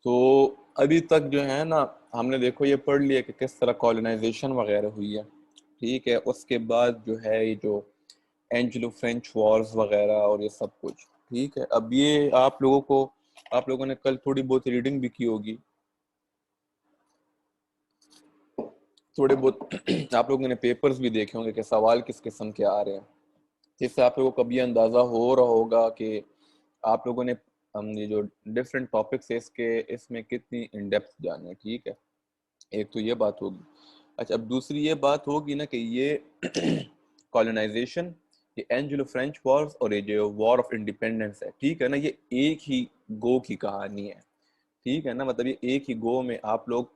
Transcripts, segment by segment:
तो अभी तक जो है ना, हमने देखो ये पढ़ लिया कि किस तरह कॉलोनाइजेशन वगैरह हुई है, ठीक है। उसके बाद जो है ये जो एंग्लो फ्रेंच वॉर्स वगैरह और ये सब कुछ, ठीक है। अब ये आप लोगों ने कल थोड़ी बहुत रीडिंग भी की होगी, थोड़े बहुत आप लोगों ने पेपर्स भी देखे होंगे कि सवाल किस किस्म के आ रहे हैं, जिससे आप लोगों को कभी अंदाज़ा हो रहा होगा कि आप लोगों ने ये जो डिफरेंट टॉपिक्स है इसमें कितनी इन डेप्थ जाने, ठीक है। एक तो ये बात होगी। अच्छा, अब दूसरी ये बात होगी ना कि ये कॉलोनाइजेशन, ये एंग्लो फ्रेंच वॉर्स और ये जो वॉर ऑफ इंडिपेंडेंस है, ठीक है ना, ये एक ही गो की कहानी है, ठीक है ना। मतलब ये एक ही गो में आप लोग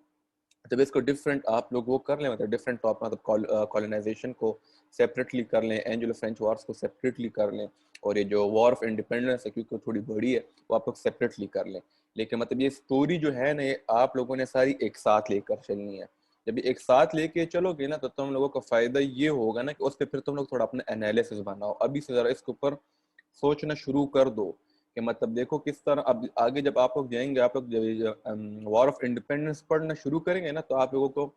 जब इसको डिफरेंट आप लोग वो कर लें, मतलब डिफरेंट टॉप, मतलब कॉलोनाइजेशन को सेपरेटली कर लें, एंग्लो फ्रेंच वॉर्स को सेपरेटली कर लें, और ये जो वॉर ऑफ इंडिपेंडेंस है क्योंकि थोड़ी बड़ी है वो आप लोग सेपरेटली कर लें। लेकिन मतलब ये स्टोरी जो है ना, ये आप लोगों ने सारी एक साथ लेकर चलनी है। जब ये एक साथ लेके चलोगे ना तो तुम लोगों का फायदा ये होगा ना कि उस पर फिर तुम लोग थोड़ा अपना एनालिसिस बनाओ। अभी से जरा इसके ऊपर सोचना शुरू कर दो कि मतलब देखो किस तरह अब आगे जब आप लोग जाएंगे, आप लोग वॉर ऑफ इंडिपेंडेंस पढ़ना शुरू करेंगे ना, तो आप लोगों को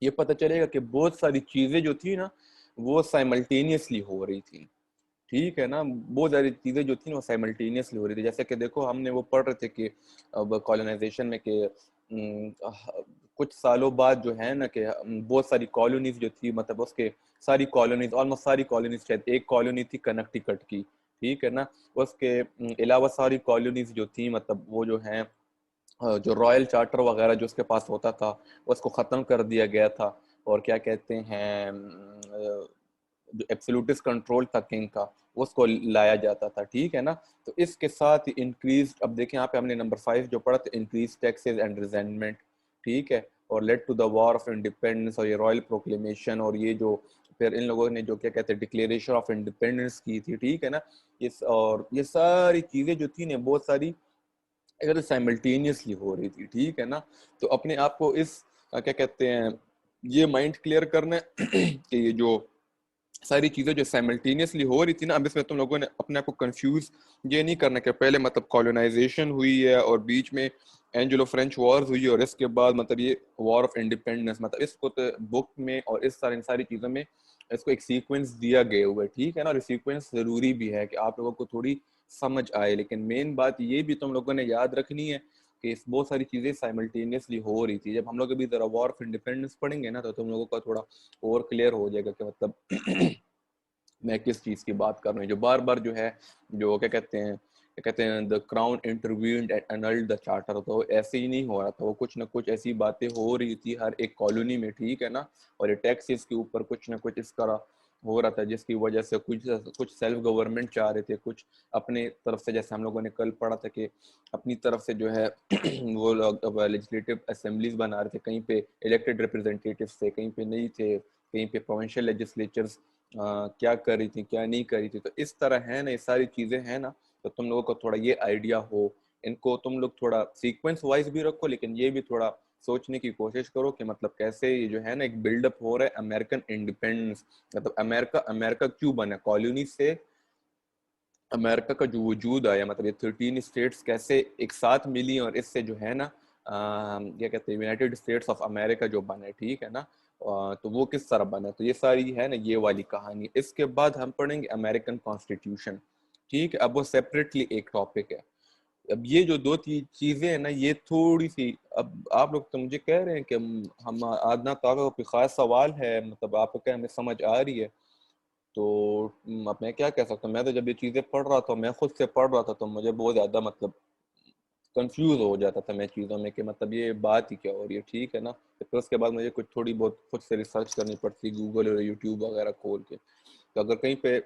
ये पता चलेगा कि बहुत सारी चीजें जो थी ना वो साइमल्टेनियसली हो रही थी, ठीक है ना। बहुत सारी चीजें जो थी ना वो साइमल्टेनियसली हो रही थी। जैसे कि देखो हमने वो पढ़ रहे थे कि अब कॉलोनाइजेशन में कि कुछ सालों बाद जो है ना कि बहुत सारी कॉलोनीज जो थी, मतलब उसके सारी कॉलोनीज, ऑलमोस्ट सारी कॉलोनीज, शायद एक कॉलोनी थी कनेक्टिकट की, ठीक है ना। उसके अलावा सारी कॉलोनीज जो थी, मतलब वो जो है जो रॉयल चार्टर वगैरह जो उसके पास होता था उसको ख़त्म कर दिया गया था। और क्या कहते हैं, जो एब्सोल्यूटिस्ट कंट्रोल था किंग का उसको लाया जाता था, ठीक है ना। तो इसके साथ इंक्रीज, अब देखें यहाँ पे हमने नंबर 5 जो पढ़ा था, इंक्रीज टैक्सेस एंड रिजेंटमेंट, ठीक है। और led to the war of independence, और ये रॉयल प्रोक्लेमेशन, और ये जो फिर इन लोगों ने जो क्या कहते हैं डिक्लेरेशन ऑफ इंडिपेंडेंस की थी, ठीक है ना। इस और ये सारी चीज़ें जो थी ना बहुत सारी अगर साइमल्टेनियसली हो रही थी, ठीक है ना। तो अपने आप को इस क्या कहते हैं ये माइंड क्लियर करना है कि ये जो सारी चीजें जो साइमल्टेनियसली हो रही थी ना, अब इसमें तुम लोगों ने अपने आप को कंफ्यूज ये नहीं करना कि पहले मतलब कॉलोनाइजेशन हुई है और बीच में एंग्लो फ्रेंच वॉर्स हुई और इसके बाद मतलब ये वॉर ऑफ इंडिपेंडेंस, मतलब इसको तो बुक में और इन सारी चीजों में इसको एक सीक्वेंस दिया गया हुआ है, ठीक है ना। और सीक्वेंस जरूरी भी है कि आप लोगों को थोड़ी समझ आए। लेकिन मेन बात ये भी तुम लोगों ने याद रखनी है कि इस बहुत सारी चीजें साइमल्टेनियसली हो रही थी। जब हम लोग अभी जरा वॉर ऑफ इंडिपेंडेंस पढ़ेंगे ना तो तुम लोगों का थोड़ा और क्लियर हो जाएगा कि मतलब मैं किस चीज की बात कर रहा हूँ। जो बार बार जो है जो क्या कहते हैं the crown intervened and annulled the charter, तो ऐसे ही नहीं हो रहा था, वो कुछ ना कुछ ऐसी बातें हो रही थी हर एक कॉलोनी में, ठीक है ना। और ये टैक्सेस के ऊपर कुछ ना कुछ इस तरह हो रहा था जिसकी वजह से कुछ कुछ सेल्फ गवर्नमेंट चाह रहे थे, कुछ अपने तरफ से, जैसे हम लोगों ने कल पढ़ा था कि अपनी तरफ से जो है वो लोग लेजिस्लेटिव असेंबलीज बना रहे थे, कहीं पे इलेक्टेड रिप्रेजेंटेटिव थे, कहीं पे नहीं थे, कहीं पे प्रोविंशियल लेजिस्लेचर्स क्या कर रही थी क्या नहीं कर रही थी। तो इस तरह है ना, ये सारी चीजें हैं ना, तो तुम लोगों को थोड़ा ये आइडिया हो, इनको तुम लोग थोड़ा सीक्वेंस वाइज भी रखो, लेकिन ये भी थोड़ा सोचने की कोशिश करो कि मतलब कैसे ये जो है ना एक बिल्डअप हो रहा है अमेरिकन इंडिपेंडेंस। मतलब अमेरिका अमेरिका क्यों बना, कॉलोनी से अमेरिका का जो वजूद आया, मतलब ये 13 स्टेट्स कैसे एक साथ मिली और इससे जो है ना क्या कहते हैं यूनाइटेड स्टेट्स ऑफ अमेरिका जो बने, ठीक है ना। तो वो किस तरह बना, तो ये सारी है ना ये वाली कहानी। इसके बाद हम पढ़ेंगे अमेरिकन कॉन्स्टिट्यूशन, ठीक है। अब वो सेपरेटली एक टॉपिक है। अब ये जो दो चीजें हैं ना ये थोड़ी सी, अब आप लोग तो मुझे कह रहे हैं कि हम आदना तो कोई खास सवाल है, मतलब आपको क्या हमें समझ आ रही है। तो अब मैं क्या कह सकता हूँ, मैं तो जब ये चीज़ें पढ़ रहा था, मैं खुद से पढ़ रहा था, तो मुझे बहुत ज़्यादा मतलब कंफ्यूज हो जाता था मैं चीज़ों में कि मतलब ये बात ही क्या हो रही है, ठीक है ना। तो फिर उसके बाद मुझे कुछ थोड़ी बहुत खुद से रिसर्च करनी पड़ती, गूगल और यूट्यूब वगैरह खोल के। तो अगर कहीं पे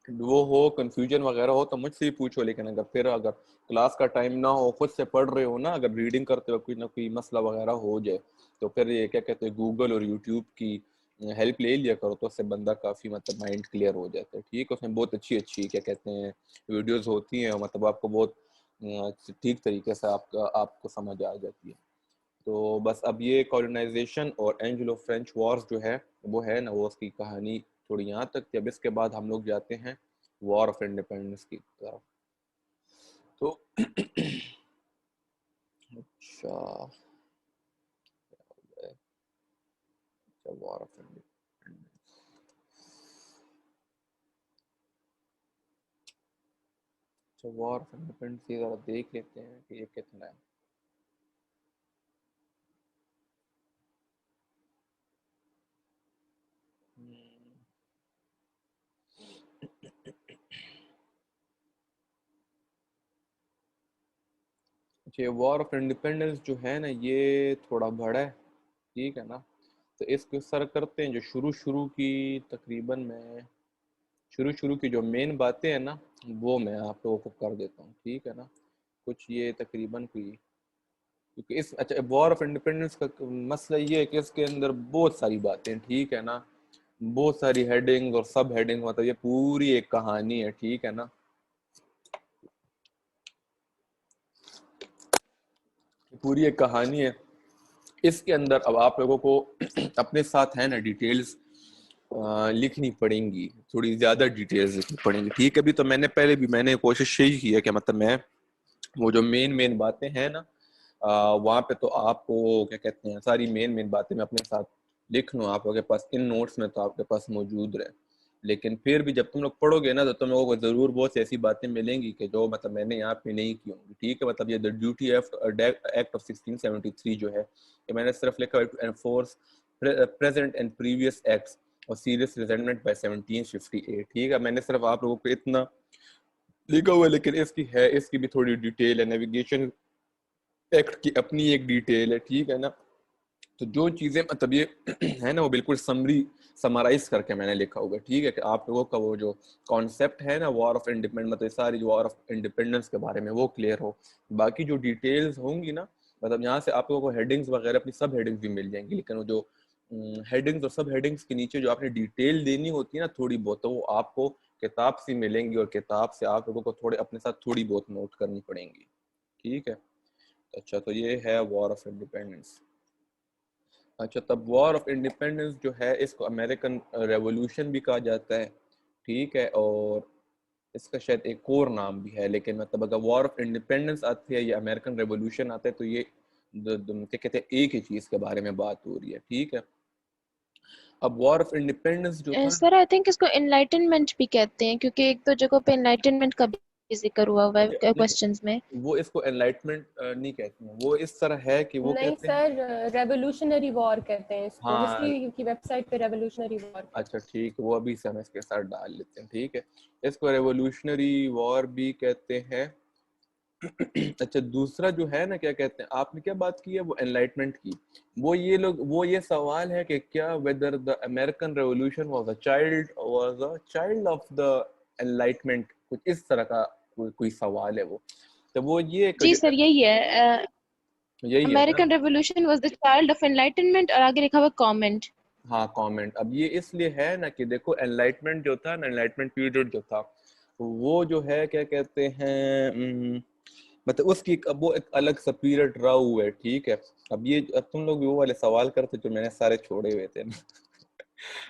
वो हो कंफ्यूजन वगैरह हो तो मुझसे ही पूछो, लेकिन अगर क्लास का टाइम ना हो, खुद से पढ़ रहे हो ना, अगर रीडिंग करते हो कोई ना कोई मसला वगैरह हो जाए, तो फिर ये क्या कहते हैं गूगल और यूट्यूब की हेल्प ले लिया करो, तो उससे बंदा काफ़ी मतलब माइंड क्लियर हो जाता है, ठीक है। उसमें बहुत अच्छी अच्छी क्या कहते हैं वीडियोस होती हैं, मतलब आपको बहुत ठीक तरीके से आपको समझ आ जाती है। तो बस अब ये कॉलोनाइजेशन और एंग्लो फ्रेंच वॉर्स जो है वो है ना, वो उसकी कहानी थोड़ी यहाँ तक थी। अब इसके बाद हम लोग जाते हैं वॉर ऑफ इंडिपेंडेंस की तरफ। तो अच्छा, वॉर ऑफ इंडिपेंडेंस। अच्छा, वॉर ऑफ इंडिपेंडेंस ये जरा देख लेते हैं कि ये कितना है। अच्छा, ये वॉर ऑफ इंडिपेंडेंस जो है ना, ये थोड़ा बड़ा है, ठीक है ना। तो इसको सर करते हैं, जो शुरू शुरू की तकरीबन मैं शुरू शुरू की जो मेन बातें हैं ना, वो मैं आप लोगों को कर देता हूँ, ठीक है ना। कुछ ये तकरीबन कोई, क्योंकि इस अच्छा वॉर ऑफ इंडिपेंडेंस का मसला ये है कि इसके अंदर बहुत सारी बातें हैं, ठीक है ना। बहुत सारी हेडिंग और सब हेडिंग, मतलब ये पूरी एक कहानी है, ठीक है ना। पूरी एक कहानी है। इसके अंदर अब आप लोगों को अपने साथ है ना डिटेल्स लिखनी पड़ेंगी, थोड़ी ज्यादा डिटेल्स लिखनी पड़ेंगी, ठीक है। अभी तो मैंने कोशिश यही की है कि मतलब मैं वो जो मेन मेन बातें हैं ना, वहाँ पे तो आपको क्या कहते हैं, सारी मेन मेन बातें मैं अपने साथ लिख लूँ आप लोगों के पास, इन नोट्स में तो आपके पास मौजूद रहे। लेकिन फिर भी जब तुम लोग पढ़ोगे ना, तो तुम लोगों को जरूर बहुत सी ऐसी बातें मिलेंगी कि जो मतलब मैंने यहाँ पे नहीं की होंगी, ठीक है। मतलब ये द ड्यूटी एक्ट ऑफ 1673 जो है, ये मैंने सिर्फ लिखा है to enforce present and previous acts और सीरियस रिजेंटमेंट बाय 1758, ठीक है। मैंने सिर्फ आप लोगों को इतना लिखा हुआ है, लेकिन इसकी भी थोड़ी डिटेल है। नेविगेशन एक्ट की अपनी एक डिटेल है, ठीक है ना। तो जो चीजें मतलब ये है ना, वो बिल्कुल समराइज करके मैंने लिखा हुआ है, ठीक है, कि आप लोगों का वो जो कॉन्सेप्ट है ना वॉर ऑफ इंडिपेंडेंस, मतलब सारी जो वॉर ऑफ इंडिपेंडेंस के बारे में वो क्लियर हो। बाकी जो डिटेल्स होंगी ना, मतलब यहाँ से आप लोगों को हेडिंग्स वगैरह अपनी सब हेडिंग्स भी मिल जाएंगी, लेकिन वो जो हेडिंग्स और सब हेडिंग्स के नीचे जो आपने डिटेल देनी होती है ना थोड़ी बहुत, तो वो आपको किताब से मिलेंगी, और किताब से आप लोगों को थोड़े अपने साथ थोड़ी बहुत नोट करनी पड़ेंगी, ठीक है। अच्छा, तो ये है वॉर ऑफ इंडिपेंडेंस। अच्छा, तब वॉर ऑफ इंडिपेंडेंस जो है इसको अमेरिकन रेवोल्यूशन भी कहा जाता है, ठीक है। और इसका शायद एक और नाम भी है, लेकिन मतलब अगर वॉर ऑफ इंडिपेंडेंस आती है या अमेरिकन रेवोल्यूशन आता है, तो ये क्या कहते हैं, एक ही चीज के बारे में बात हो रही है, ठीक है। अब वॉर ऑफ इंडिपेंडेंस जो था, सर आई थिंक इसको एनलाइटनमेंट भी कहते हैं, क्योंकि एक तो जगह पे एनलाइटनमेंट का भी जिक्र हुआ हुआ है नहीं, क्वेश्चंस में। वो इसको एनलाइटमेंट नहीं कहते हैं, वो इस तरह है कि वो नहीं कहते हैं। सर, रेवोल्यूशनरी वॉर कहते हैं इसको, हाँ, हिस्ट्री की वेबसाइट पे रेवोल्यूशनरी वॉर कहते अच्छा हैं। ठीक है, वो अभी से हम इसके साथ डाल लेते हैं, ठीक है। इसको रेवोल्यूशनरी वॉर भी कहते हैं। अच्छा, दूसरा जो है ना, क्या कहते हैं, आपने क्या बात की है, वो एनलाइटमेंट की। वो ये सवाल है कि क्या whether the American revolution was a child of the enlightenment, कुछ इस तरह का कोई सवाल है वो। तो वो ये जी जो सर, यही है। यही है ना। American revolution was the child of enlightenment, और आगे लिखा हुआ कमेंट। हाँ, कमेंट। अब ये इसलिए है ना कि देखो, एनलाइटमेंट जो था ना, एनलाइटमेंट पीरियड जो था, वो जो है क्या कहते हैं, मतलब अब वो एक अलग सा पीरियड रहा हुआ है, ठीक है। अब तुम लोग वो वाले सवाल करते जो मैंने सारे छोड़े हुए थे ना।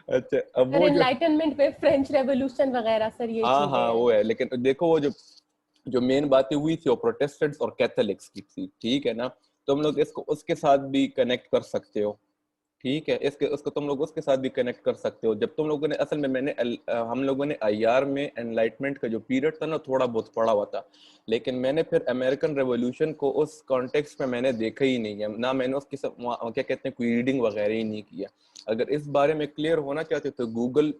अच्छा, अब सर वो जो, एनलाइटनमेंट पे फ्रेंच रेवोल्यूशन वगैरह सर, ये हाँ चीजें हाँ हैं। वो है, लेकिन देखो वो जो जो मेन बातें हुई थी वो प्रोटेस्टेंट्स और कैथोलिक्स की थी, ठीक है ना। तुम लोग इसको उसके साथ भी कनेक्ट कर सकते हो, ठीक है। इसके उसको तुम लोग उसके साथ भी कनेक्ट कर सकते हो। जब तुम लोगों ने असल में हम लोगों ने आईआर में एनलाइटमेंट का जो पीरियड था ना, थोड़ा बहुत पढ़ा हुआ था, लेकिन मैंने फिर अमेरिकन रेवोल्यूशन को उस कॉन्टेक्स्ट में मैंने देखा ही नहीं है ना, मैंने उसकी क्या कहते हैं, कोई रीडिंग वगैरह ही नहीं किया। अगर इस बारे में क्लियर होना चाहते हो तो गूगल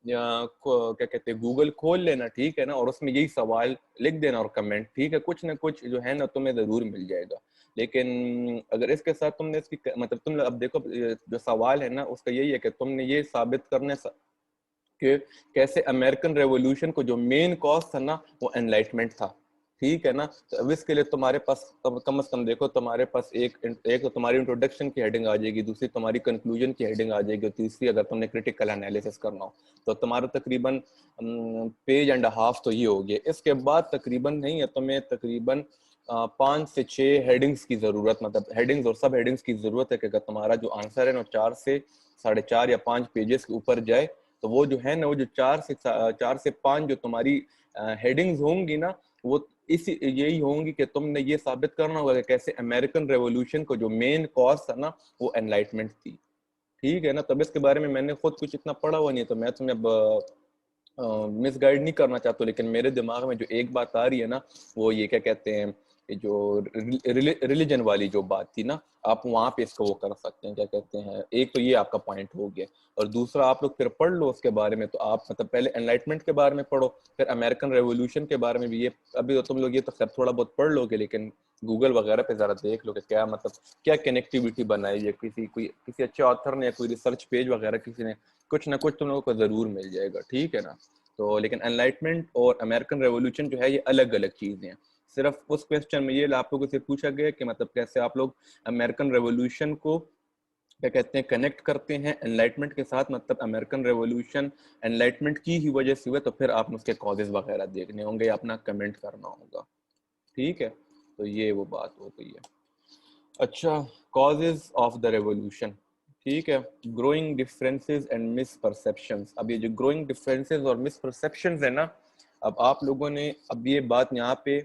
या क्या कहते हैं, गूगल खोल लेना, ठीक है ना, और उसमें यही सवाल लिख देना और कमेंट, ठीक है। कुछ ना कुछ जो है ना तुम्हें जरूर मिल जाएगा। लेकिन अगर इसके साथ तुमने इसकी मतलब तुम अब देखो, जो सवाल है ना उसका यही है कि तुमने ये साबित करने कि कैसे अमेरिकन रेवोल्यूशन को जो मेन कॉज था ना वो एनलाइटमेंट था, ठीक है ना। तो अब इसके लिए तुम्हारे पास कम से कम देखो, तुम्हारे पास एक तो तुम्हारी इंट्रोडक्शन की हेडिंग आ जाएगी, दूसरी तुम्हारी कंक्लूजन की हेडिंग आ जाएगी, और तीसरी अगर तुमने क्रिटिकल एनालिसिस करना हो तो तुम्हारा तकरीबन पेज एंड हाफ तो ये हो गया। इसके बाद तकरीबन नहीं है, तुम्हें तकरीबन 5 से 6 हेडिंग्स की जरूरत, मतलब हेडिंग्स और सब हेडिंग्स की जरूरत है कि अगर तुम्हारा जो आंसर है ना 4 से 4.5 या 5 पेजेस के ऊपर जाए, तो वो जो है ना, वो जो 4 से 5 जो तुम्हारी हेडिंग्स होंगी ना, वो इसी यही होंगी कि तुमने ये साबित करना होगा कि कैसे अमेरिकन रेवोल्यूशन को जो मेन कॉज था ना वो एनलाइटमेंट थी, ठीक है ना। तब इसके बारे में मैंने खुद कुछ इतना पढ़ा हुआ नहीं है, तो मैं तुम्हें अब मिसगाइड नहीं करना चाहता, लेकिन मेरे दिमाग में जो एक बात आ रही है ना, वो ये क्या कहते हैं, ये जो रिलीजन वाली जो बात थी ना, आप वहां पे इसको वो कर सकते हैं, क्या कहते हैं, एक तो ये आपका पॉइंट हो गया, और दूसरा आप लोग फिर पढ़ लो उसके बारे में। तो आप मतलब पहले एनलाइटमेंट के बारे में पढ़ो, फिर अमेरिकन रेवोल्यूशन के बारे में भी। ये अभी तो तुम लोग ये तो खैर थोड़ा बहुत पढ़ लोगे, लेकिन गूगल वगैरह पे जरा देख लो कि क्या मतलब क्या कनेक्टिविटी बनाई है, किसी अच्छे ऑथर ने, कोई रिसर्च पेज वगैरह किसी ने, कुछ ना कुछ तुम लोगों को जरूर मिल जाएगा, ठीक है ना। तो लेकिन एनलाइटमेंट और अमेरिकन रेवोल्यूशन जो है ये अलग अलग चीजें हैं। सिर्फ उस क्वेश्चन में ये आप लोगों से पूछा गया कि मतलब कैसे आप लोग अमेरिकन रेवोल्यूशन को क्या कहते हैं कनेक्ट करते हैं एनलाइटमेंट के साथ, मतलब अमेरिकन रेवोल्यूशन एनलाइटमेंट की ही वजह से हुआ, तो फिर आप उसके कॉजेज वगैरह देखने होंगे, अपना कमेंट करना होगा, ठीक है। तो ये वो बात हो गई है। अच्छा, कॉजेज ऑफ द रेवोल्यूशन, ठीक है। Growing differences and misperceptions. अब ये जो ग्रोइंग डिफरेंसेस और मिसपरसेप्शंस है ना, अब आप लोगों ने अब ये बात यहाँ पे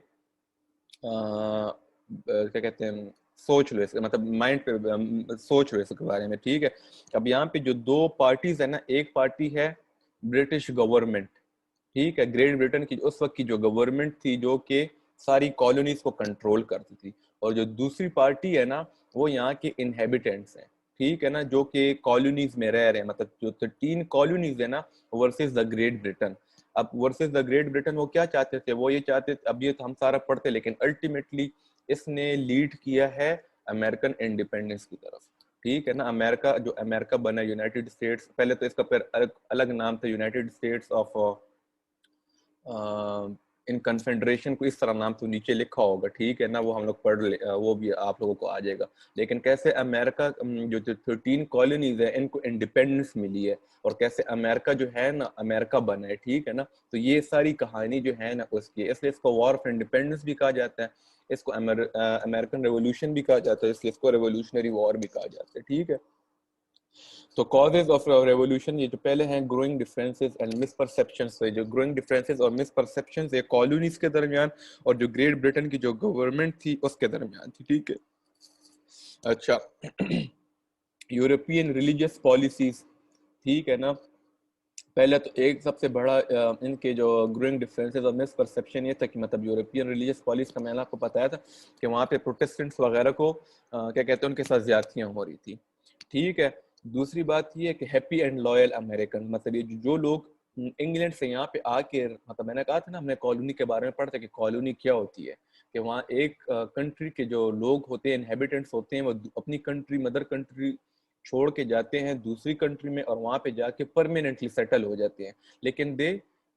क्या कहते हैं सोच लो इसके, मतलब माइंड पे सोच लो इसके बारे में, ठीक है। अब यहाँ पे जो दो पार्टीज है ना, एक पार्टी है ब्रिटिश गवर्नमेंट, ठीक है, ग्रेट ब्रिटेन की उस वक्त की जो गवर्नमेंट थी जो कि सारी कॉलोनीज को कंट्रोल करती थी, और जो दूसरी पार्टी है ना वो यहाँ के इनहेबिटेंट्स हैं, ठीक है ना, जो कि कॉलोनीज में रह रहे हैं, मतलब जो 13 कॉलोनीज है ना वर्सेस द ग्रेट ब्रिटेन। अब वर्सेस द ग्रेट ब्रिटेन वो क्या चाहते थे, वो ये चाहते थे, अब ये तो हम सारा पढ़ते, लेकिन अल्टीमेटली इसने लीड किया है अमेरिकन इंडिपेंडेंस की तरफ, ठीक है ना। अमेरिका जो अमेरिका बना यूनाइटेड स्टेट्स, पहले तो इसका फिर अलग अलग नाम था United states of in confederation, को इस तरह नाम तो नीचे लिखा होगा, ठीक है ना, वो हम लोग पढ़ ले, वो भी आप लोगों को आ जाएगा। लेकिन कैसे अमेरिका जो 13 कॉलोनीज है इनको इंडिपेंडेंस मिली है, और कैसे अमेरिका जो है ना अमेरिका बना है, ठीक है ना। तो ये सारी कहानी जो है ना उसकी, इसलिए इसको वॉर ऑफ इंडिपेंडेंस भी कहा जाता है, इसको अमेरिकन रेवोल्यूशन भी कहा जाता है, इसलिए इसको रेवोल्यूशनरी वॉर भी कहा जाता है, ठीक है। तो कॉजेज ऑफ रेवोल्यूशन, ये जो पहले हैं ग्रोइंग डिफरेंसेस एंड मिसपरसेप्शंस, जो ग्रोइंग डिफरेंसेस और मिसपरसेप्शंस ये कॉलोनीज के दरमियान और जो ग्रेट ब्रिटेन की जो गवर्नमेंट थी उसके दरमियान थी, ठीक है। अच्छा, यूरोपियन रिलीजियस पॉलिसीज, ठीक है ना। पहले तो एक सबसे बड़ा इनके जो ग्रोइंग डिफरेंसेस और मिसपरसेप्शन ये था कि मतलब यूरोपियन रिलीजियस पॉलिसी का मैंने आपको बताया था कि वहाँ पे प्रोटेस्टेंट्स वगैरह को क्या कहते हैं उनके साथ ज्यादतियाँ हो रही थी, ठीक है। दूसरी बात ये है कि हैप्पी एंड लॉयल अमेरिकन, मतलब ये जो लोग इंग्लैंड से यहाँ पे आके, मतलब मैंने कहा था ना हमने कॉलोनी के बारे में पढ़ा था कि कॉलोनी क्या होती है, कि वहाँ एक कंट्री के जो लोग होते हैं, इनहेबिटेंट्स होते हैं, वो अपनी कंट्री मदर कंट्री छोड़ के जाते हैं दूसरी कंट्री में, और वहां पे जाके परमानेंटली सेटल हो जाते हैं। लेकिन दे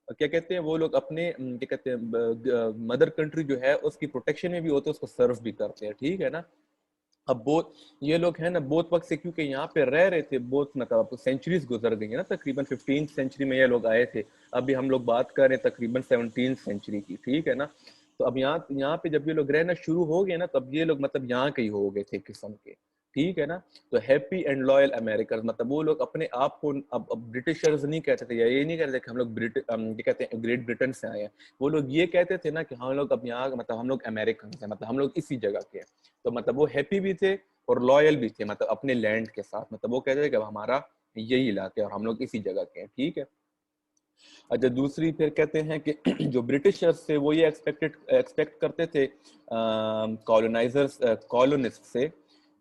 क्या कहते हैं वो लोग अपने क्या कहते हैं मदर कंट्री जो है उसकी प्रोटेक्शन में भी होते हैं, उसको सर्व भी करते हैं, ठीक है ना। अब बहुत ये लोग हैं ना बहुत वक्त से, क्योंकि यहाँ पे रह रहे थे, बहुत मतलब सेंचुरीज गुजर गई है ना, तकरीबन 15th सेंचुरी में ये लोग आए थे, अभी हम लोग बात कर रहे हैं तकरीबन 17th सेंचुरी की, ठीक है ना। तो अब यहाँ पे जब ये लोग रहना शुरू हो गए ना, तब ये लोग मतलब यहाँ के ही हो गए थे किस्म के, ठीक है ना। तो हैप्पी एंड लॉयल अमेरिकन, मतलब वो लोग अपने आप को अब ब्रिटिशर्स नहीं कहते थे, या ये नहीं कहते थे कि हम लोग ये कहते हैं ग्रेट ब्रिटेन से आए हैं, वो लोग ये कहते थे ना कि हम लोग अब यहाँ मतलब हम लोग अमेरिकन हैं, मतलब हम लोग इसी जगह के हैं। तो मतलब वो हैप्पी भी थे और लॉयल भी थे, मतलब अपने लैंड के साथ, मतलब वो कहते थे कि हमारा यही इलाका है और हम लोग इसी जगह के हैं, ठीक है। अच्छा, दूसरी फिर कहते हैं कि जो ब्रिटिशर्स थे वो ये एक्सपेक्ट करते थे कॉलोनाइजर्स कॉलोनिस्ट से,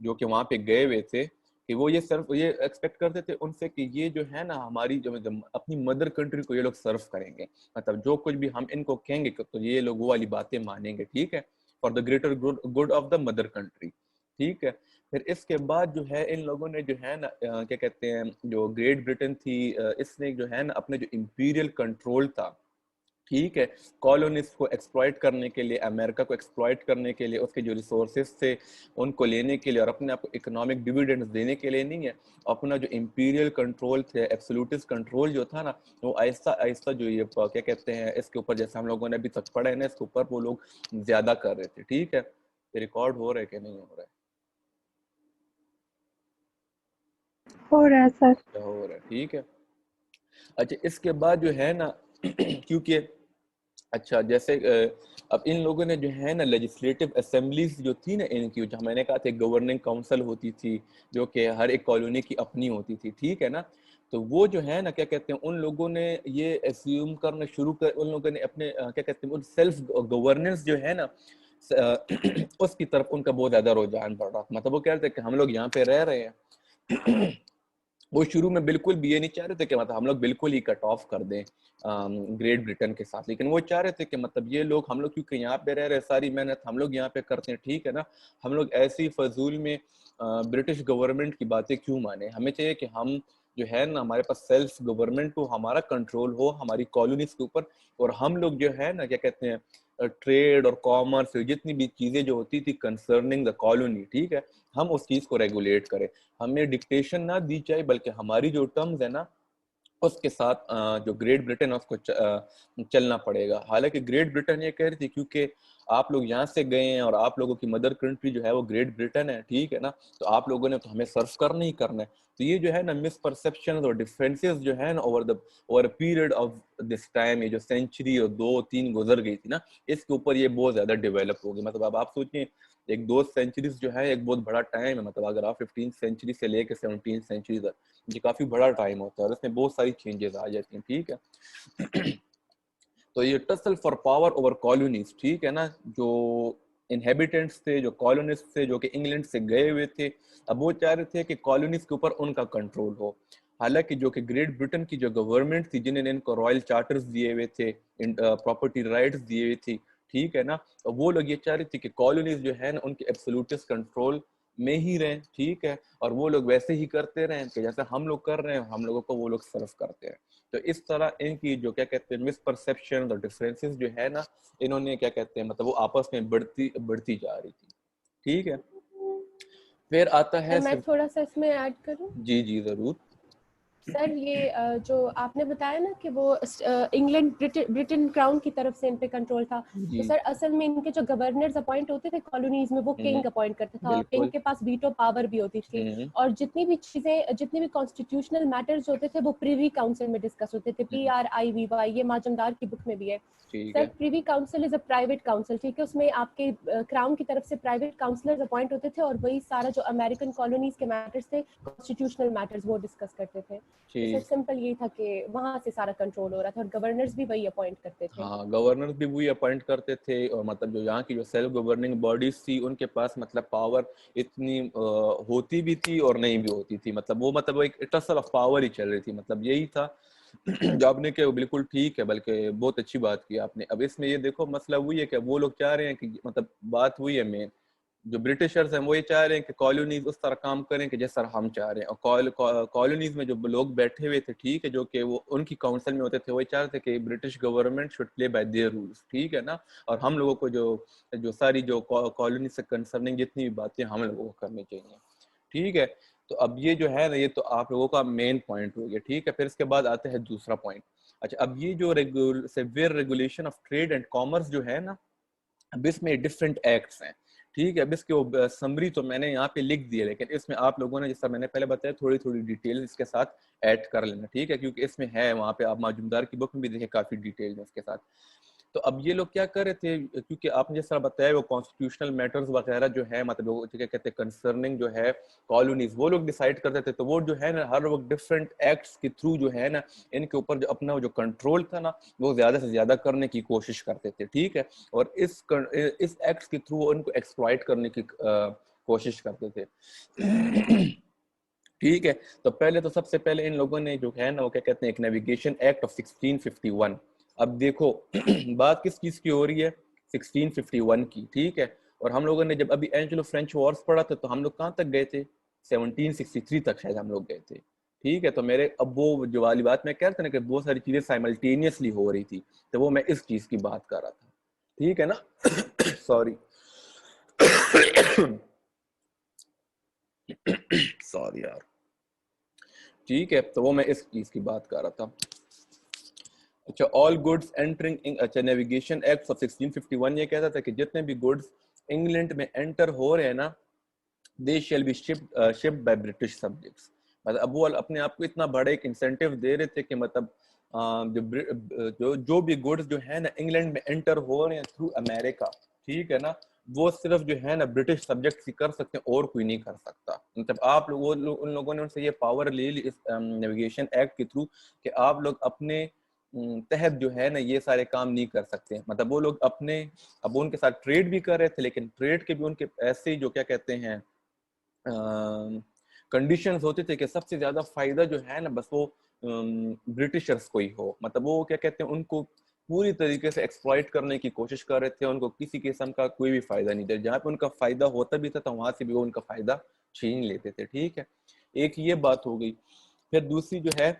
जो कि वहां पे गए हुए थे, कि वो ये एक्सपेक्ट करते थे उनसे कि ये जो है ना हमारी जो अपनी मदर कंट्री को ये लोग सर्व करेंगे, मतलब जो कुछ भी हम इनको कहेंगे तो ये लोग वो वाली बातें मानेंगे, ठीक है, for the greater good of the mother country, ठीक है। फिर इसके बाद जो है इन लोगों ने जो है ना क्या कहते हैं जो ग्रेट ब्रिटेन थी, इसने जो है ना अपने जो इंपीरियल कंट्रोल था, ठीक है, कॉलोनिस्ट को एक्सप्लॉइट करने के लिए, अमेरिका को एक्सप्लॉइट करने के लिए, उसके जो रिसोर्सेज थे उनको लेने के लिए और अपने आप को इकोनॉमिक डिविडेंड्स देने के लिए नहीं है, अपना जो इंपीरियल कंट्रोल थे, एब्सोल्यूटिस्ट कंट्रोल जो था ना, वो आहिस्ता आहिस्ता जो ये क्या कहते हैं इसके ऊपर, जैसे हम लोगों ने अभी तक पढ़ा है ना, इसके ऊपर वो लोग ज्यादा कर रहे थे, ठीक है। रिकॉर्ड हो रहा है कि नहीं हो रहा है? हो रहा है सर। हो रहा है, ठीक है। अच्छा, इसके बाद जो है ना क्योंकि अच्छा जैसे अब इन लोगों ने जो है ना लेजिस्लेटिव असेंबलीज जो थी ना इनकी, जो मैंने कहा था गवर्निंग काउंसिल होती थी जो कि हर एक कॉलोनी की अपनी होती थी, ठीक है ना, तो वो जो है ना क्या कहते हैं उन लोगों ने ये एज्यूम करना शुरू कर, उन लोगों ने अपने क्या कहते हैं सेल्फ गवर्नेंस जो है ना उसकी तरफ उनका बहुत ज्यादा रुझान बढ़ रहा था। मतलब वो कह रहे थे कि हम लोग यहाँ पे रह रहे हैं वो शुरू में बिल्कुल भी ये नहीं चाह रहे थे कि मतलब हम लोग बिल्कुल ही कट ऑफ कर दें ग्रेट ब्रिटेन के साथ, लेकिन वो चाह रहे थे कि मतलब ये लोग हम लोग क्योंकि यहाँ पे रह रहे, सारी मेहनत हम लोग यहाँ पे करते हैं, ठीक है ना, हम लोग ऐसी फजूल में ब्रिटिश गवर्नमेंट की बातें क्यों माने, हमें चाहिए कि हम जो है ना हमारे पास सेल्फ गवर्नमेंट हो, हमारा कंट्रोल हो हमारी कॉलोनीज के ऊपर, और हम लोग जो है ना क्या कहते हैं ट्रेड और कॉमर्स जितनी भी चीजें जो होती थी कंसर्निंग द कॉलोनी, ठीक है, हम उस चीज को रेगुलेट करें, हमें डिक्टेशन ना दी जाए बल्कि हमारी जो टर्म्स है ना उसके साथ जो ग्रेट ब्रिटेन है उसको चलना पड़ेगा। हालांकि ग्रेट ब्रिटेन ये कह रही थी क्योंकि आप लोग यहाँ से गए हैं और आप लोगों की मदर कंट्री जो है वो ग्रेट ब्रिटेन है, ठीक है ना, तो आप लोगों ने तो हमें सर्व करना ही करना है। तो ये जो है ना मिसपरसेप्शन और डिफरेंसेस जो है ना over period of this time, ये जो सेंचुरी और 2-3 गुजर गई थी ना, इसके ऊपर ये बहुत ज्यादा डेवलप होगी। मतलब अब आप सोचिए एक 2 सेंचुरीज जो है एक बहुत बड़ा टाइम है, मतलब अगर आप 15th सेंचुरी से लेकर 17th सेंचुरी तक, ये काफी बड़ा टाइम होता है और इसमें बहुत सारी चेंजेस आ जाती हैं, ठीक है तो ये tussle for power over colonies, ठीक है ना, जो इनहेबिटेंट्स थे, जो कॉलोनिस्ट थे, जो कि इंग्लैंड से गए हुए थे, अब वो चाह रहे थे कि कॉलोनीज के ऊपर उनका कंट्रोल हो। हालांकि जो कि ग्रेट ब्रिटेन की जो गवर्नमेंट थी जिन्होंने इनको रॉयल चार्टर्स दिए हुए थे, प्रॉपर्टी राइट्स दिए हुए थी, ठीक है ना, तो वो लोग ये चाह रहे थे कि कॉलोनीज जो है ना उनके एब्सोल्यूटिस्ट कंट्रोल में ही रहें, ठीक है, और वो लोग वैसे ही करते रहें कि जैसे हम लोग कर रहे हैं, हम लोगों को वो लोग सर्व करते हैं। तो इस तरह इनकी जो क्या कहते हैं मिसपरसेप्शन और डिफरेंसेस जो है ना, इन्होंने क्या कहते हैं मतलब वो आपस में बढ़ती बढ़ती जा रही थी, ठीक है। फिर आता है मैं थोड़ा सा इसमें ऐड करूं। जी जी जरूर। सर ये जो आपने बताया ना कि वो इंग्लैंड ब्रिटेन क्राउन की तरफ से इन पे कंट्रोल था, तो सर असल में इनके जो गवर्नर्स अपॉइंट होते थे कॉलोनीज में वो किंग अपॉइंट करता था और किंग के पास वीटो पावर भी होती थी, और जितनी भी चीजें जितने भी कॉन्स्टिट्यूशनल मैटर्स होते थे वो प्रिवी काउंसिल में डिस्कस होते थे, PRIVY, ये माजमदार की बुक में भी है। Sir privy council is a private council, ठीक है, उसमें आपके क्राउन की तरफ से प्राइवेट काउंसलर्स अपॉइंट होते थे और वही सारा जो अमेरिकन कॉलोनीज के मैटर्स थे, कॉन्स्टिट्यूशनल मैटर्स, वो डिस्कस करते थे। तो सर सिंपल ये था कि वहां से सारा कंट्रोल हो रहा था और गवर्नर्स भी वही अपॉइंट करते थे। हाँ गवर्नर्स भी वही अपॉइंट करते थे, और मतलब जो यहाँ की जो सेल्फ गवर्निंग बॉडीज थी उनके पास मतलब पावर इतनी होती भी थी और नहीं भी होती थी, मतलब वो मतलब एक टसल ऑफ पावर ही चल रही थी, मतलब यही था जो आपने किया वो बिल्कुल ठीक है, बल्कि बहुत अच्छी बात की आपने। अब इसमें ये देखो मसला वही है कि वो लोग चाह रहे हैं कि मतलब बात वही है मेन, जो ब्रिटिशर्स हैं वो ये चाह रहे हैं कि कॉलोनीज उस तरह काम करें कि जैसा हम चाह रहे हैं, और कॉलोनीज में जो लोग बैठे हुए थे, ठीक है, जो कि वो उनकी काउंसिल में होते थे, वो चाह रहे थे कि British government should play by their rules, ठीक है ना, और हम लोगों को जो जो सारी जो कॉलोनी से कंसर्निंग जितनी भी बातें हम लोगों को करनी चाहिए, ठीक है। तो अब ये जो है ना ये तो आप लोगों का मेन पॉइंट हो गया, ठीक है। फिर इसके बाद आते हैं दूसरा पॉइंट। अच्छा, अब ये जो severe regulation of trade and commerce जो है ना, अब इसमें डिफरेंट एक्ट्स हैं, ठीक है। अब इसके समरी तो मैंने यहाँ पे लिख दी है, लेकिन इसमें आप लोगों ने जैसा मैंने पहले बताया थोड़ी थोड़ी डिटेल इसके साथ ऐड कर लेना, ठीक है, क्योंकि इसमें है, वहाँ पे आप माजुमदार की बुक में भी देखे काफी डिटेल है इसके साथ। तो अब ये लोग क्या कर रहे थे, क्योंकि आपने जैसा बताया वो कॉन्स्टिट्यूशनल मैटर्स वगैरह जो है, मतलब वो क्या कहते हैं कंसर्निंग जो है कॉलोनीज, वो लोग डिसाइड करते थे, तो वो जो है ना हर वक्त डिफरेंट एक्ट्स के थ्रू जो है ना इनके ऊपर जो अपना जो कंट्रोल था ना वो ज्यादा से ज्यादा करने की कोशिश करते थे, ठीक है, और इस एक्ट्स के थ्रू उनको एक्सप्लॉइट करने की कोशिश करते थे ठीक है। तो पहले तो सबसे पहले इन लोगों ने जो है ना वो क्या कहते हैं एक नेविगेशन एक्ट ऑफ 1651। अब देखो बात किस चीज की हो रही है, 1651 की, ठीक है। और हम लोगों ने जब अभी एंग्लो फ्रेंच वॉर्स पढ़ा था तो हम लोग कहाँ तक गए थे, 1763 तक शायद हम लोग गए थे, ठीक है। तो मेरे अब वो जो वाली बात मैं कह रहा था ना कि बहुत सारी चीजें साइमल्टेनियसली हो रही थी, तो वो मैं इस चीज की बात कर रहा था, ठीक है ना सॉरी सॉरी यार, ठीक है। तो वो मैं इस चीज की बात कर रहा था। अच्छा, ऑल गुड्स एंटरिंग, अच्छा नेविगेशन एक्ट ऑफ 1651 ये कहता था कि जितने भी गुड्स इंग्लैंड में एंटर हो रहे हैं ना, they shall be shipped by British subjects. मतलब अब वो अपने आप को इतना बड़ा एक इंसेंटिव दे रहे थे कि मतलब जो भी गुड्स जो है ना इंग्लैंड में एंटर हो रहे हैं थ्रू अमेरिका, ठीक है ना, वो सिर्फ जो है ना ब्रिटिश सब्जेक्ट ही कर सकते हैं और कोई नहीं कर सकता। मतलब आप लोग उन लोगों ने उनसे ये पावर ले ली इस नेविगेशन एक्ट के थ्रू कि आप लोग अपने तहत जो है ना ये सारे काम नहीं कर सकते। मतलब वो लोग अपने, अब उनके साथ ट्रेड भी कर रहे थे, लेकिन ट्रेड के भी उनके ऐसे जो क्या कहते हैं कंडीशंस होते थे कि सबसे ज्यादा फायदा जो है ना बस वो ब्रिटिशर्स को ही हो। मतलब वो क्या कहते हैं उनको पूरी तरीके से एक्सप्लॉइट करने की कोशिश कर रहे थे, उनको किसी किस्म का कोई भी फायदा नहीं था। जहाँ पे उनका फायदा होता भी था तो वहां से भी वो उनका फायदा छीन लेते थे, ठीक है। एक ये बात हो गई। फिर दूसरी जो है,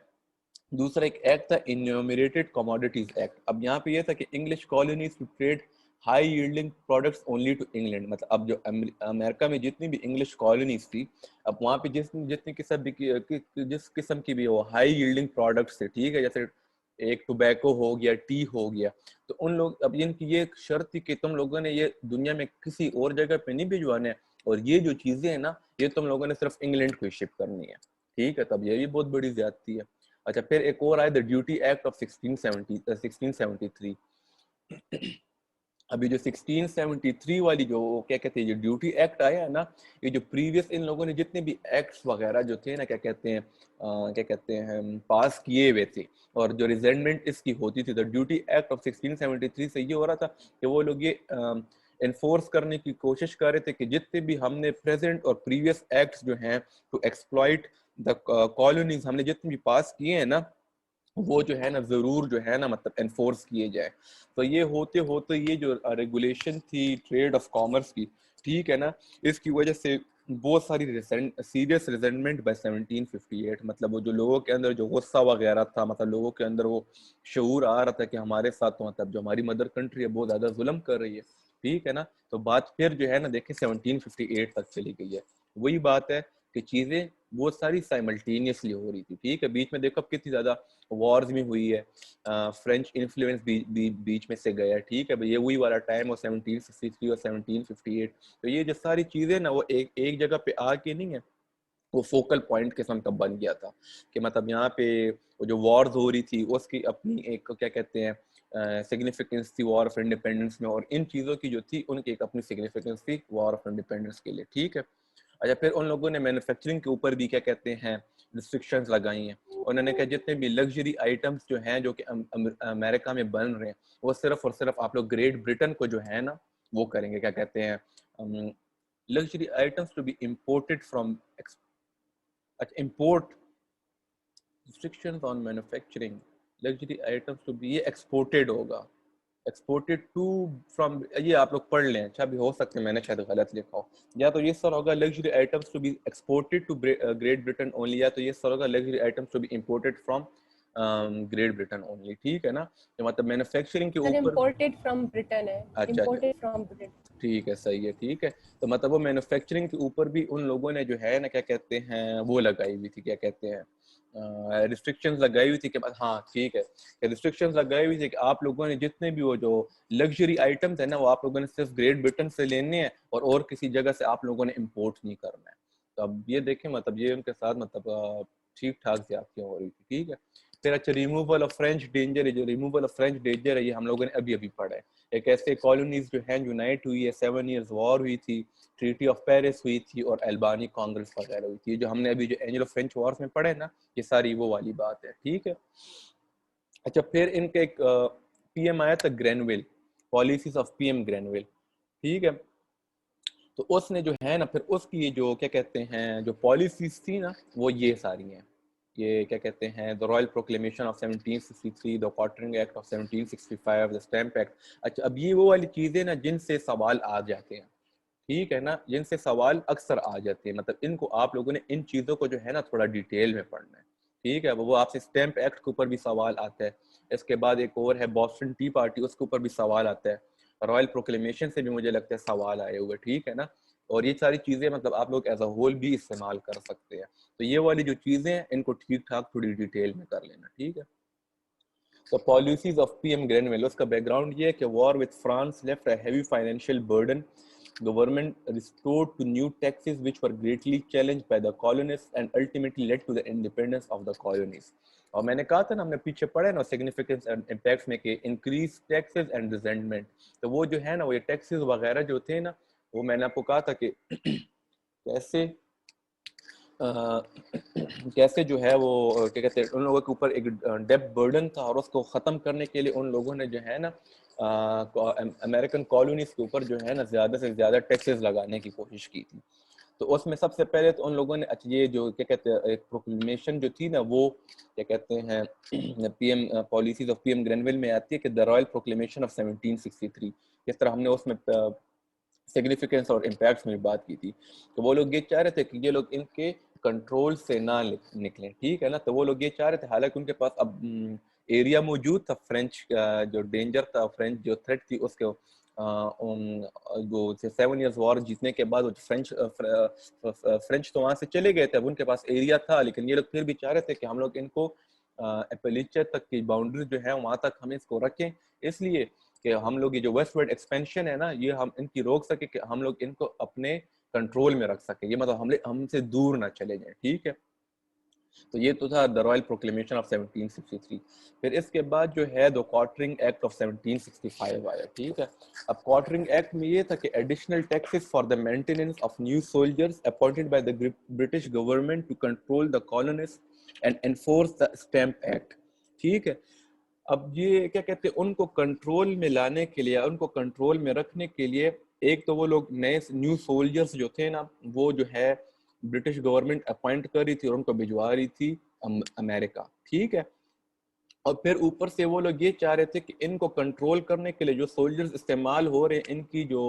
दूसरा एक एक्ट था इन्यूमरेटेड कमोडिटीज एक्ट। अब यहाँ पे ये था कि English colonies to trade high yielding products only to England. मतलब अब जो अमेरिका में जितनी भी इंग्लिश कॉलोनीज थी, अब वहाँ पे जितनी किस्म की जिस किस्म की भी वो हाई यील्डिंग प्रोडक्ट्स थे, ठीक है, जैसे एक टोबैको हो गया, टी हो गया, तो उन लोग, अब इनकी ये एक शर्त थी कि तुम लोगों ने ये दुनिया में किसी और जगह पे नहीं भिजवाना है, और ये जो चीजें हैं ना ये तुम लोगों ने सिर्फ इंग्लैंड को ही शिप करनी है, ठीक है। तब ये भी बहुत बड़ी ज्यादती है। अच्छा, फिर एक और आया द ड्यूटी एक्ट ऑफ 1673। अभी जो 1673 वाली जो क्या कहते हैं जो ड्यूटी एक्ट आया है ना, ये जो प्रीवियस इन लोगों ने जितने भी एक्ट्स वगैरह जो थे ना क्या कहते हैं पास किए हुए थे, और जो रिजेंटमेंट इसकी होती थी, तो ड्यूटी एक्ट ऑफ 1673 से ये हो रहा था कि वो लोग ये एनफोर्स करने की कोशिश कर रहे थे कि जितने भी हमने प्रेजेंट और प्रीवियस एक्ट्स जो हैं टू एक्सप्लॉइट द कॉलोनीज हमने जितने भी पास किए हैं ना, वो जो है ना जरूर जो है ना मतलब एनफोर्स किए जाए। तो ये होते होते ये जो रेगुलेशन थी ट्रेड ऑफ कॉमर्स की, ठीक है ना, इसकी वजह से बहुत सारी सीरियस रिजेंटमेंट बाय 1758, मतलब वो जो लोगों के अंदर जो गुस्सा वगैरह था, मतलब लोगों के अंदर वो शऊर आ रहा था कि हमारे साथ तो मतलब जो हमारी मदर कंट्री है बहुत ज्यादा जुल्म कर रही है, ठीक है ना। तो बात फिर जो है ना देखें 1758 तक चली गई है। वही बात है कि चीजें बहुत सारी साइमल्टेनियसली हो रही थी, ठीक है। बीच में देखो अब कितनी ज्यादा वॉर्स भी हुई है, फ्रेंच इन्फ्लुएंस बीच में से गया, ठीक है भाई, ये वही वाला टाइम हो 1763 और 1758। तो ये जो सारी चीजें ना वो एक जगह पे आके नहीं है, वो फोकल पॉइंट किस्म का बन गया था कि मतलब यहाँ पे वो जो वॉर्स हो रही थी उसकी अपनी एक क्या कहते हैं सिग्निफिकेंस थी वॉर ऑफ इंडिपेंडेंस में, और इन चीज़ों की जो थी उनकी एक अपनी सिग्निफिकेंस थी वॉर ऑफ इंडिपेंडेंस के लिए, ठीक है। अच्छा, फिर उन लोगों ने मैन्युफैक्चरिंग के ऊपर भी क्या कहते हैं रिस्ट्रिक्शंस लगाई हैं। उन्होंने कहा जितने भी लग्जरी आइटम्स जो हैं जो कि अमेरिका में बन रहे हैं, वो सिर्फ और सिर्फ आप लोग ग्रेट ब्रिटेन को जो है ना वो करेंगे, क्या कहते हैं luxury items to be imported from import restrictions on manufacturing luxury items to be, ये exported होगा, exported to from, ये आप लोग पढ़ लें, अच्छा भी हो सकता है मैंने शायद गलत लिखा हो, या तो ये सर होगा luxury items to be exported to Great Britain only, या तो ये सर होगा luxury items to be imported from Great Britain only, ठीक है ना। तो मतलब मैन्युफैक्चरिंग के ऊपर इम्पोर्टेड फ्रॉम ब्रिटेन है, अच्छा इम्पोर्टेड फ्रॉम ब्रिटेन, ठीक है, सही है, ठीक है। तो मतलब वो मैन्युफैक्चरिंग के ऊपर भी उन लोगों ने जो है ना क्या कहते हैं वो लगाई हुई थी, क्या कहते हैं रिस्ट्रिक्शंस लगाई हुई थी कि हाँ ठीक है, रिस्ट्रिक्शंस लगाई हुई थी कि आप लोगों ने जितने भी वो जो लग्जरी आइटम्स है ना वो आप लोगों ने सिर्फ ग्रेट ब्रिटेन से लेने हैं और किसी जगह से आप लोगों ने इम्पोर्ट नहीं करना है। तो अब ये देखें मतलब ये उनके साथ मतलब ठीक ठाक ज्यादतियां हो रही थी, ठीक है। फिर अच्छा रिमूवल ऑफ फ्रेंच डेंजर है, जो रिमूवल ऑफ फ्रेंच डेंजर है ये हम लोगों ने अभी अभी पढ़ा है। एक ऐसे कॉलोनीज जो हैं यूनाइट हुई है, 7 इयर्स वॉर हुई थी, ट्रीटी ऑफ पेरिस हुई थी और अल्बानी कांग्रेस वगैरह हुई थी, जो हमने अभी जो एंग्लो फ्रेंच वॉर्स में पढ़े ना, ये सारी वो वाली बात है, ठीक है। अच्छा, फिर इनके एक पीएम आया था Granville, policies of PM Granville, ठीक है। तो उसने जो है ना फिर उसकी जो क्या कहते हैं जो पॉलिसीज थी ना वो ये सारी हैं, ये क्या कहते हैं the royal proclamation of 1763, the quartering act of 1765, the stamp act. अच्छा, अब ये वो वाली चीजें ना जिनसे सवाल आ जाते हैं, ठीक है ना, जिनसे सवाल अक्सर आ जाते हैं, मतलब इनको आप लोगों ने इन चीजों को जो है ना थोड़ा डिटेल में पढ़ना है, ठीक है। वो आपसे स्टैम्प एक्ट के ऊपर भी सवाल आता है, इसके बाद एक और है बॉस्टन टी पार्टी, उसके ऊपर भी सवाल आता है, रॉयल प्रोक्लेमेशन से भी मुझे लगता है सवाल आए हुए, ठीक है ना। और ये सारी चीजें मतलब आप लोग एज अ होल भी इस्तेमाल कर सकते हैं। तो ये वाली जो चीजें हैं इनको ठीक ठाक थोड़ी डिटेल में कर लेना, ठीक है। तो पॉलिसीज ऑफ पीएम ग्रेनवेल, उसका बैकग्राउंड ये है कि war with France left a heavy financial burden, government restored to new taxes which were greatly challenged by the colonists and ultimately led to the independence of the colonies। और मैंने कहा था ना, हमने पीछे पढ़े ना सिग्निफिकेंस एंड इम्पैक्ट्स में कि इंक्रीज टैक्सेस एंड रिजेंटमेंट, तो वो जो है ना वो ये टैक्सेस वगैरह जो थे ना, वो मैंने आपको कहा था कि कैसे कैसे जो है वो क्या कहते हैं, उन लोगों के ऊपर एक डेब्ट बर्डन था और उसको ख़त्म करने के लिए उन लोगों ने जो है ना अमेरिकन कॉलोनीज के ऊपर जो है ना ज़्यादा से ज़्यादा टैक्सेस लगाने की कोशिश की थी। तो उसमें सबसे पहले तो उन लोगों ने ये जो क्या कहते हैं एक प्रोक्लेमेशन जो थी ना, वो क्या कहते हैं PM policies of PM Granville में आती है कि द रॉयल प्रोक्लेमेशन ऑफ 1763। इस तरह हमने उसमें सिग्निफिकेंस और इम्पैक्ट्स में बात की थी। तो वो लोग ये चाह रहे थे कि ये लोग इनके कंट्रोल से ना निकले, ठीक है ना। तो वो लोग ये चाह रहे थे, हालांकि उनके पास अब एरिया मौजूद था, फ्रेंच जो डेंजर था, फ्रेंच जो थ्रेट थी उसके वो 7 इयर्स वॉर जीतने के बाद वो फ्रेंच तो वहां से चले गए थे, अब उनके पास एरिया था, लेकिन ये लोग फिर भी चाह रहे थे कि हम लोग इनको एपेलिचर तक की बाउंड्री जो है वहां तक हम इसको रखें, इसलिए कि हम लोग ये जो वेस्टवर्ड एक्सपेंशन है ना, ये हम इनकी रोक सके, कि हम लोग इनको अपने कंट्रोल में रख सके, ये मतलब हमसे दूर ना चले जाए, ठीक है। तो ये तो था द रॉयल प्रोक्लेमेशन ऑफ 1763। फिर इसके बाद जो है द क्वार्टरिंग एक्ट ऑफ 1765 आया, ठीक है। अब क्वार्टरिंग एक्ट में ये था कि additional taxes for the maintenance of new soldiers appointed by the British government to control the colonist and enforce the stamp act, ठीक है। अब ये क्या कहते हैं, उनको कंट्रोल में लाने के लिए, उनको कंट्रोल में रखने के लिए, एक तो वो लोग नए न्यू सोल्जर्स जो थे ना, वो जो है ब्रिटिश गवर्नमेंट अपॉइंट कर रही थी और उनको भिजवा रही थी अमेरिका, ठीक है। और फिर ऊपर से वो लोग ये चाह रहे थे कि इनको कंट्रोल करने के लिए जो सोल्जर्स इस्तेमाल हो रहे हैं, इनकी जो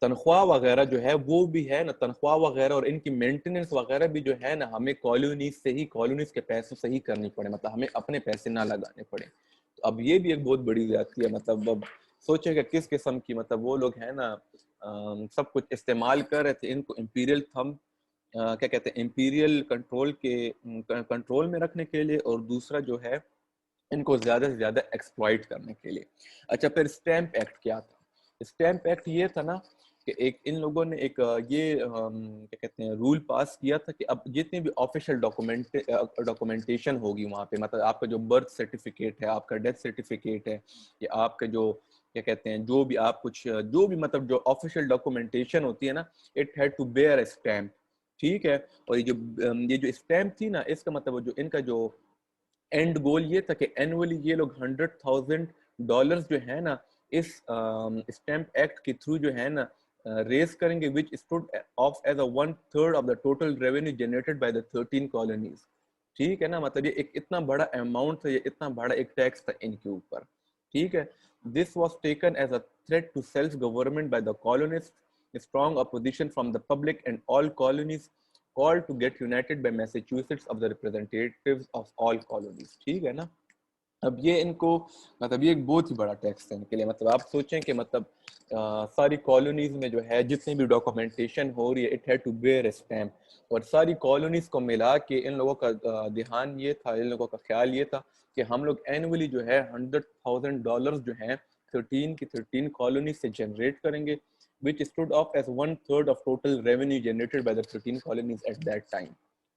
तनख्वाह वगैरह जो है वो भी है ना, तनख्वाह वगैरह और इनकी मेंटेनेंस वगैरह भी जो है ना, हमें कॉलोनीज से ही, कॉलोनीज के पैसों से ही करनी पड़े, मतलब हमें अपने पैसे ना लगाने पड़े। तो अब ये भी एक बहुत बड़ी ज्यादती है, मतलब अब सोचेगा किस किस्म की, मतलब वो लोग है ना सब कुछ इस्तेमाल कर रहे थे इनको इंपीरियल थंब क्या कहते हैं, इंपीरियल कंट्रोल के कंट्रोल में रखने के लिए, और दूसरा जो है इनको ज्यादा से ज्यादा एक्सप्लॉइट करने के लिए। अच्छा, फिर स्टैम्प एक्ट क्या था? स्टैम्प एक्ट ये था ना कि एक इन लोगों ने एक ये क्या कहते हैं रूल पास किया था कि अब जितनी भी ऑफिशियल डॉक्यूमेंटेशन होगी वहाँ पे, मतलब आपका जो बर्थ सर्टिफिकेट है, आपका डेथ सर्टिफिकेट है, या आपका जो क्या कहते हैं जो भी आप कुछ जो भी मतलब जो ऑफिशियल डॉक्यूमेंटेशन होती है ना, it had to bear a stamp, ठीक है। और ये जो स्टैम्प थी ना, इसका मतलब जो इनका जो एंड गोल ये था कि एनुअली ये लोग $100,000 जो है ना इस स्टैम्प एक्ट के थ्रू जो है ना रेस करेंगे, which stood of as a 1/3 of the total revenue generated by the 13 colonies, ठीक है ना। मतलब ये एक इतना बड़ा अमाउंट था, ये इतना बड़ा एक टैक्स था इनके ऊपर, ठीक है। This was taken as a threat to self government by the colonist, strong opposition from the public and all colonies called to get united by Massachusetts of the representatives of all colonies, ठीक है ना। अब ये इनको मतलब ये एक बहुत ही बड़ा टैक्स है इनके लिए, मतलब आप सोचें कि मतलब सारी कॉलोनीज में जो है जितनी भी डॉक्यूमेंटेशन हो रही है, it had to bear a stamp, और सारी कॉलोनीज को मिला के इन लोगों का ध्यान ये था, इन लोगों का ख्याल ये था कि हम लोग एनुअली जो है $100,000 जो है 13 की 13 कॉलोनीज से जनरेट करेंगे, which stood off as 1/3 of total revenue generated by the 13 colonies at that time,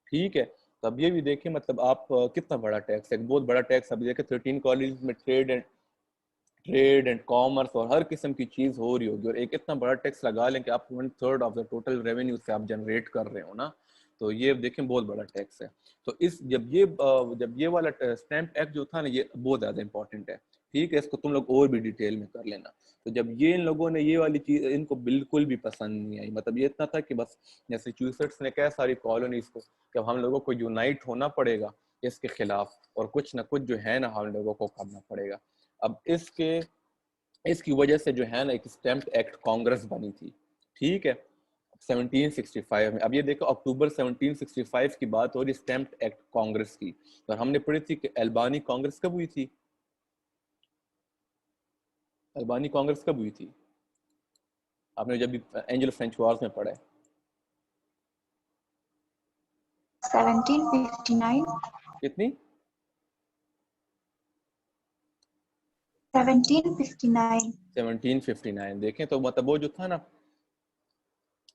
ठीक है। तब ये भी देखें मतलब आप कितना बड़ा टैक्स है, बहुत बड़ा टैक्स। अभी देखें 13 कॉलेज में ट्रेड एंड कॉमर्स और हर किस्म की चीज हो रही होगी, और एक इतना बड़ा टैक्स लगा लें कि आप 1/3 ऑफ द टोटल रेवेन्यू से आप जनरेट कर रहे हो ना, तो ये देखें बहुत बड़ा टैक्स है। तो इस जब ये वाला स्टैम्प एक्ट जो था ना, ये बहुत ज्यादा इंपॉर्टेंट है, ठीक है। इसको तुम लोग और भी डिटेल में कर लेना। तो जब ये इन लोगों ने ये वाली चीज इनको बिल्कुल भी पसंद नहीं आई, मतलब ये इतना था कि बस मैसेच्यूसेट्स ने कहा सारी कॉलोनीज को कि हम लोगों को यूनाइट होना पड़ेगा इसके खिलाफ, और कुछ ना कुछ जो है ना हम लोगों को करना पड़ेगा। अब इसकी वजह से जो है ना एक स्टैम्प एक्ट कांग्रेस बनी थी, ठीक है, 1765 में। अब ये देखो अक्टूबर 1765 की बात हो रही, स्टैम्प एक्ट कांग्रेस की। और हमने पढ़ी थी कि अल्बानी कांग्रेस कब हुई थी? अल्बानी कांग्रेस कब हुई थी? आपने जब भी एंजल फ्रेंच वॉर्स में पढ़ा है। 1759 कितनी? 1759 1759। देखें तो मतलब वो जो था ना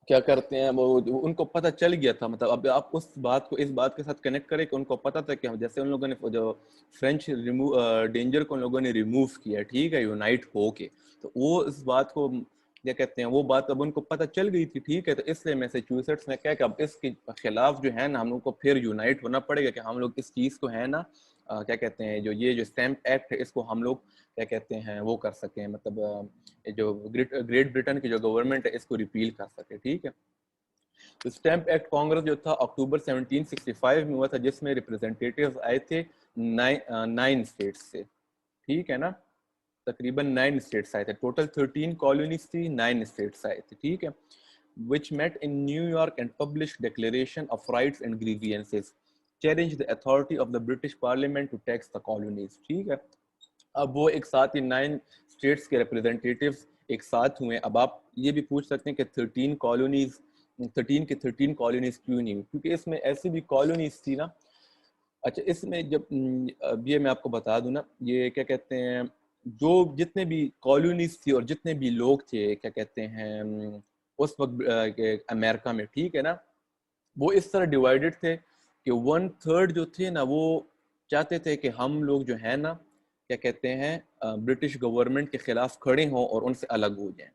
क्या करते हैं वो उनको पता चल गया था, मतलब अब आप उस बात को इस बात के साथ कनेक्ट करें कि उनको पता था कि हम जैसे उन लोगों ने जो फ्रेंच डेंजर को उन लोगों ने रिमूव किया, ठीक है, यूनाइट होके, तो वो इस बात को क्या कहते हैं, वो बात अब उनको पता चल गई थी, ठीक है, तो इसलिए मैसेच्यूसेट्स ने कहा कि अब इसके खिलाफ जो है ना हम लोग को फिर यूनाइट होना पड़ेगा कि हम लोग इस चीज़ को है ना क्या कहते हैं, जो स्टैम्प एक्ट है इसको हम लोग क्या कहते हैं वो कर सकें, मतलब जो ग्रेट ब्रिटेन की जो गवर्नमेंट है इसको रिपील कर सके, ठीक है। तो स्टैम्प एक्ट कांग्रेस जो था अक्टूबर 1765 में हुआ था, जिसमें रिप्रेजेंटेटिव्स आए थे 9 स्टेट्स से, ठीक है ना, तकरीबन 9 स्टेट्स आए थे, टोटल 13 कॉलोनीज थी, 9 स्टेट्स आए थे, ठीक है, which met in New York and published declaration of rights and grievances, challenged the authority of the British Parliament to tax the colonies, ठीक है। अब वो एक साथ ही 9 स्टेट्स के रिप्रेजेंटेटिव्स एक साथ हुए। अब आप ये भी पूछ सकते हैं कि 13 कॉलोनीज क्यों नहीं हुई, क्योंकि इसमें ऐसी भी कॉलोनीज थी ना, अच्छा इसमें जब अब ये मैं आपको बता दूं ना, ये क्या कहते हैं, जो जितने भी कॉलोनीज थी और जितने भी लोग थे क्या कहते हैं उस वक्त अमेरिका में, ठीक है ना, वो इस तरह डिवाइडेड थे कि 1/3 जो थे ना वो चाहते थे कि हम लोग जो है ना क्या कहते हैं ब्रिटिश गवर्नमेंट के खिलाफ खड़े हों और उनसे अलग हो जाएं,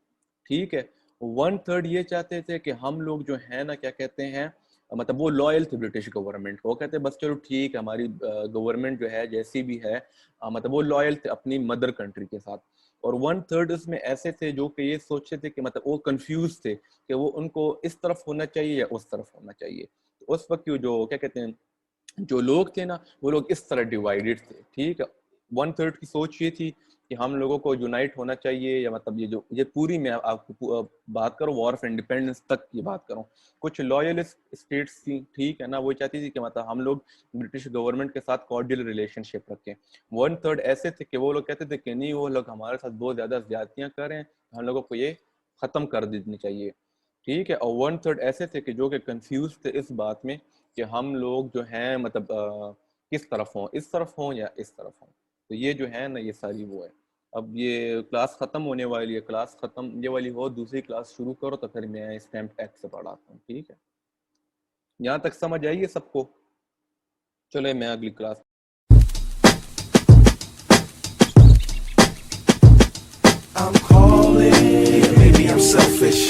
ठीक है। 1/3 ये चाहते थे कि हम लोग जो है ना क्या कहते हैं, मतलब वो लॉयल थे ब्रिटिश गवर्नमेंट को, वो कहते बस चलो ठीक है हमारी गवर्नमेंट जो है जैसी भी है, मतलब वो लॉयल थे अपनी मदर कंट्री के साथ। और 1/3 उसमें ऐसे थे जो कि ये सोचते थे कि मतलब वो कंफ्यूज थे कि वो उनको इस तरफ होना चाहिए या उस तरफ होना चाहिए। तो उस वक्त जो क्या कहते हैं जो लोग थे ना वो लोग इस तरह डिवाइडेड थे, ठीक है। 1/3 की सोच ये थी कि हम लोगों को यूनाइट होना चाहिए, या मतलब ये पूरी मैं आपको बात करूं वॉर ऑफ इंडिपेंडेंस तक की बात करूं। कुछ लॉयलिस्ट स्टेट्स थी, ठीक है ना, वो चाहती थी कि मतलब हम लोग ब्रिटिश गवर्नमेंट के साथ कॉर्डियल रिलेशनशिप रखें। 1/3 ऐसे थे कि वो लोग कहते थे कि नहीं, वो लोग हमारे साथ बहुत ज्यादा ज्यादतियां कर रहे हैं, हम लोगों को ये खत्म कर देनी चाहिए, ठीक है। और 1/3 ऐसे थे कि जो कि कंफ्यूज थे इस बात में कि हम लोग जो हैं मतलब किस तरफ हों, इस तरफ हों या इस तरफ हों। तो ये जो है ना ये सारी वो है। अब ये क्लास खत्म होने वाली है, क्लास खत्म ये वाली हो, दूसरी क्लास शुरू करो तो फिर मैं स्टैम्प एक्ट से पढ़ाता हूँ, ठीक है। यहाँ तक समझ आई है सबको? चलो मैं अगली class I'm calling, maybe I'm selfish.